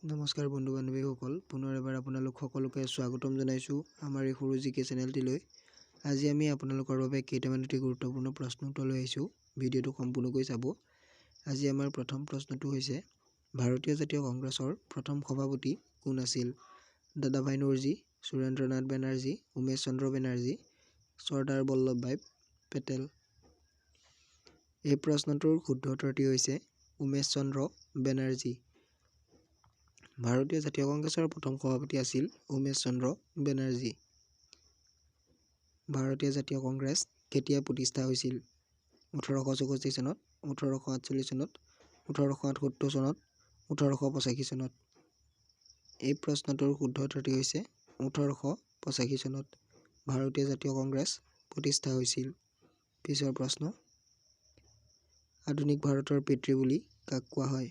নমস্কাৰ বন্ধু বান্ধৱীসকল, পুনৰ এবাৰ আপোনালোক সকলোকে স্বাগতম জনাইছোঁ আমাৰ এই সৰু জিকে চেনেলটিলৈ। আজি আমি আপোনালোকৰ বাবে কেইটামান অতি গুৰুত্বপূৰ্ণ প্ৰশ্ন উত্তৰ লৈ আহিছোঁ। ভিডিঅ'টো সম্পূৰ্ণকৈ চাব। আজি আমাৰ প্ৰথম প্ৰশ্নটো হৈছে, ভাৰতীয় জাতীয় কংগ্ৰেছৰ প্ৰথম সভাপতি কোন আছিল? দাদাভাই নৌৰোজী, সুৰেন্দ্ৰনাথ বেনাৰ্জী, উমেশ চন্দ্ৰ বেনাৰ্জী, চৰ্দাৰ বল্লভভাই পেটেল। এই প্ৰশ্নটোৰ শুদ্ধ উত্তৰটি হৈছে উমেশ চন্দ্ৰ বেনাৰ্জী। ভাৰতীয় জাতীয় কংগ্ৰেছৰ প্ৰথম সভাপতি আছিল উমেশ চন্দ্ৰ বেনাৰ্জী। ভাৰতীয় জাতীয় কংগ্ৰেছ কেতিয়া প্ৰতিষ্ঠা হৈছিল? 1864 চনত, 1848 চনত, 1878 চনত, 1885 চনত। এই প্ৰশ্নটোৰ শুদ্ধ উত্তৰটি হৈছে 1885 চনত ভাৰতীয় জাতীয় কংগ্ৰেছ প্ৰতিষ্ঠা হৈছিল। পিছৰ প্ৰশ্ন, আধুনিক ভাৰতৰ পিতৃ বুলি কাক কোৱা হয়?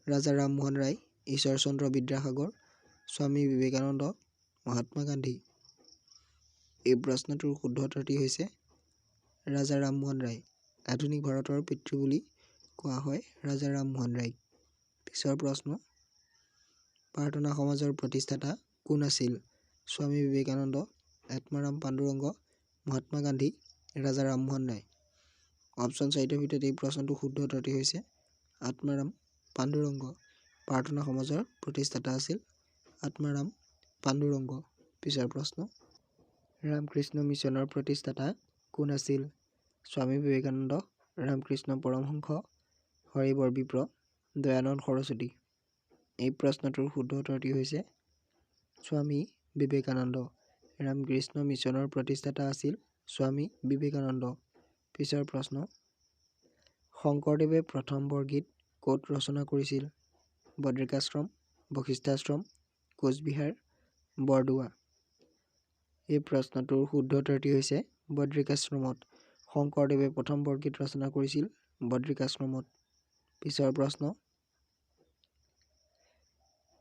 ৰাজা ৰামমোহন ৰায়, ঈশ্বৰচন্দ্ৰ বিদ্যাসাগৰ, স্বামী বিবেকানন্দ, মহাত্মা গান্ধী। এই প্ৰশ্নটোৰ শুদ্ধ উত্তৰটি হৈছে ৰাজা ৰামমোহন ৰায়। আধুনিক ভাৰতৰ পিতৃ বুলি কোৱা হয় ৰাজা ৰামমোহন ৰায়ক। পিছৰ প্ৰশ্ন, প্ৰাৰ্থনা সমাজৰ প্ৰতিষ্ঠাতা কোন আছিল? স্বামী বিবেকানন্দ, আত্মাৰাম পাণ্ডুৰংগ, মহাত্মা গান্ধী, ৰাজা ৰামমোহন ৰায়। অপশ্যন 4ৰ ভিতৰত এই প্ৰশ্নটোৰ শুদ্ধ উত্তৰটি হৈছে আত্মাৰাম পাণ্ডুৰংগ। প্ৰাৰ্থনা সমাজৰ প্ৰতিষ্ঠাতা আছিল আত্মাৰাম পাণ্ডুৰংগ। পিছৰ প্ৰশ্ন, ৰামকৃষ্ণ মিছনৰ প্ৰতিষ্ঠাতা কোন আছিল? স্বামী বিবেকানন্দ, ৰামকৃষ্ণ পৰমহংস, হৰিবৰ বিপ্ৰ, দয়ানন্দ সৰস্বতী। এই প্ৰশ্নটোৰ শুদ্ধ উত্তৰটি হৈছে স্বামী বিবেকানন্দ। ৰামকৃষ্ণ মিছনৰ প্ৰতিষ্ঠাতা আছিল স্বামী বিবেকানন্দ। পিছৰ প্ৰশ্ন, শংকৰদেৱে প্ৰথম বৰগীত ক'ত ৰচনা কৰিছিল? বদ্ৰিকাশ্ৰম, বশিষ্ঠাশ্ৰম, কোচবিহাৰ, বৰদোৱা। এই প্ৰশ্নটোৰ শুদ্ধ উত্তৰটি হৈছে বদ্ৰিকাশ্ৰমত। শংকৰদেৱে প্ৰথম বৰগীত ৰচনা কৰিছিল বদ্ৰিকাশ্ৰমত। পিছৰ প্ৰশ্ন,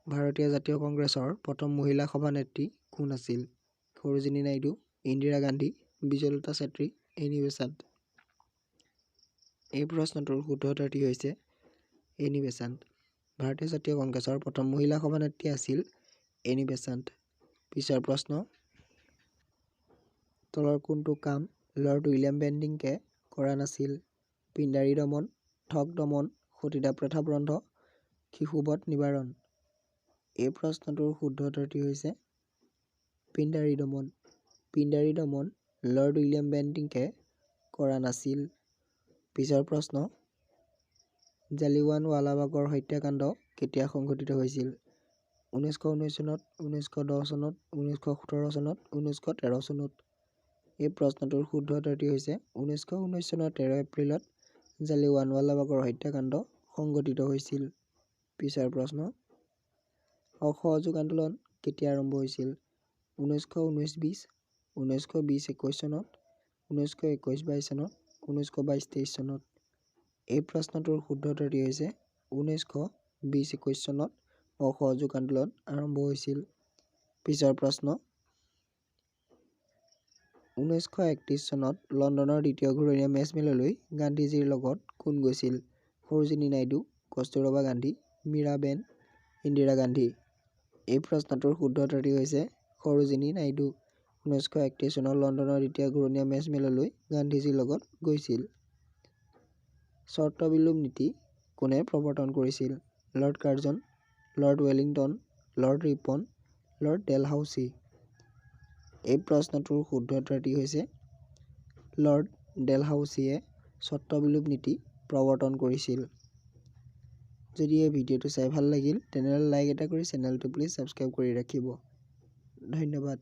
ভাৰতীয় জাতীয় কংগ্ৰেছৰ প্ৰথম মহিলা সভানেত্ৰী কোন আছিল? Sarojini Naidu, Indira Gandhi, Vijaylata Chetri, Annie Besant. এই প্ৰশ্নটোৰ শুদ্ধ উত্তৰটি হৈছে এনি বেছাণ্ট। ভাৰতীয় জাতীয় কংগ্ৰেছৰ প্ৰথম মহিলা সভানেত্ৰী আছিল এনি বেছাণ্ট। পিছৰ প্ৰশ্ন, তলৰ কোনটো কাম লৰ্ড উইলিয়াম বেণ্টিঙে কৰা নাছিল? পিণ্ডাৰী দমন, ঠগ দমন, সতীদাহ প্ৰথা বন্ধ, শিশুবধ নিবাৰণ। এই প্ৰশ্নটোৰ শুদ্ধ উত্তৰটি হৈছে পিণ্ডাৰী দমন। পিণ্ডাৰী দমন লৰ্ড উইলিয়াম বেণ্টিঙে কৰা নাছিল। পিছৰ প্ৰশ্ন, জালিয়ানৱালাবাগৰ হত্যাকাণ্ড কেতিয়া সংঘটিত হৈছিল? 1919 চনত, 1910 চনত, 1917 চনত, 1913 চনত। এই প্ৰশ্নটোৰ শুদ্ধ উত্তৰটি হৈছে 1919 চনৰ 13 এপ্ৰিলত জালিয়ানৱালাবাগৰ হত্যাকাণ্ড সংঘটিত হৈছিল। পিছৰ প্ৰশ্ন, অসহযোগ আন্দোলন কেতিয়া আৰম্ভ হৈছিল? 1919-20, 1920-21 চনত, 1921-22 চনত, 1922-23 চনত। এই প্ৰশ্নটোৰ শুদ্ধ উত্তৰটি হৈছে 1920-21 চনত অসহযোগ আন্দোলন আৰম্ভ হৈছিল। পিছৰ প্ৰশ্ন, 1931 চনত লণ্ডনৰ দ্বিতীয় ঘূৰণীয়া মেজমেললৈ গান্ধীজীৰ লগত কোন গৈছিল? সৰোজিনী নাইডু, কস্তুৰবা গান্ধী, মীৰাবেন, ইন্দিৰা গান্ধী। এই প্ৰশ্নটোৰ শুদ্ধ উত্তৰটি হৈছে সৰোজিনী নাইডু। 1931 চনত লণ্ডনৰ দ্বিতীয় ঘূৰণীয়া মেজমেললৈ গান্ধীজীৰ লগত গৈছিল। চৰ্তবিলোপ নীতি কোনে প্ৰৱৰ্তন কৰিছিল? Lord Curzon, lord Wellington, lord Ripon, lord Dalhousie. এই প্ৰশ্নটোৰ শুদ্ধ উত্তৰটি হৈছে লৰ্ড ডেলহাউচিয়ে চৰ্তবিলোপ নীতি প্ৰৱৰ্তন কৰিছিল। যদি এই ভিডিঅ'টো চাই ভাল লাগিল তেনেহ'লে লাইক এটা কৰি চেনেলটো প্লিজ ছাবস্ক্ৰাইব কৰি ৰাখিব। ধন্যবাদ।